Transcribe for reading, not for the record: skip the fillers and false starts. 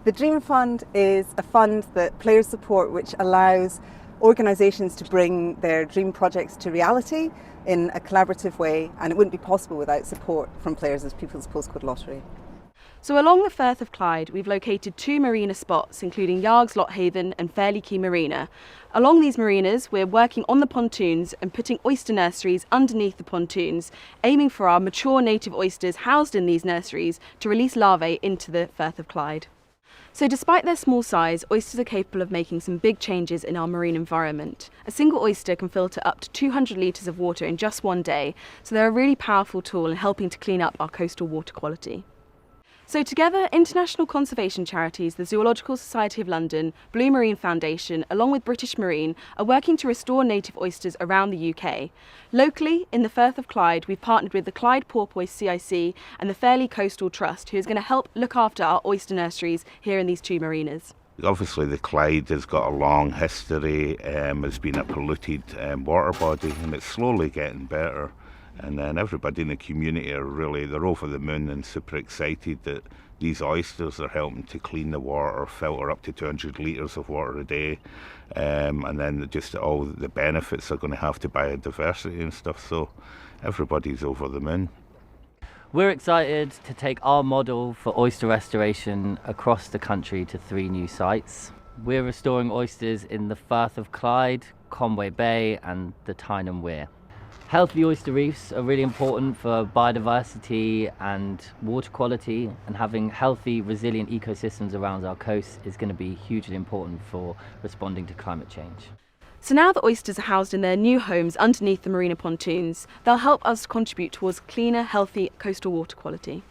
The Dream Fund is a fund that players support, which allows organisations to bring their dream projects to reality in a collaborative way, and it wouldn't be possible without support from players as People's Postcode Lottery. So along the Firth of Clyde, we've located 2 marina spots, including Yacht Haven and Fairlie Quay Marina. Along these marinas, we're working on the pontoons and putting oyster nurseries underneath the pontoons, aiming for our mature native oysters housed in these nurseries to release larvae into the Firth of Clyde. So despite their small size, oysters are capable of making some big changes in our marine environment. A single oyster can filter up to 200 litres of water in just one day, so they're a really powerful tool in helping to clean up our coastal water quality. So together, international conservation charities, the Zoological Society of London, Blue Marine Foundation, along with British Marine, are working to restore native oysters around the UK. Locally, in the Firth of Clyde, we've partnered with the Clyde Porpoise CIC and the Fairlie Coastal Trust, who is going to help look after our oyster nurseries here in these 2 marinas. Obviously the Clyde has got a long history, it's been a polluted water body, and it's slowly getting better. And then everybody in the community they're over the moon and super excited that these oysters are helping to clean the water, filter up to 200 litres of water a day, and then just all the benefits are going to have to biodiversity and stuff, so everybody's over the moon. We're excited to take our model for oyster restoration across the country to 3 new sites. We're restoring oysters in the Firth of Clyde, Conway Bay and the Tyne and Wear. Healthy oyster reefs are really important for biodiversity and water quality, and having healthy, resilient ecosystems around our coast is going to be hugely important for responding to climate change. So now the oysters are housed in their new homes underneath the marina pontoons, they'll help us contribute towards cleaner, healthy coastal water quality.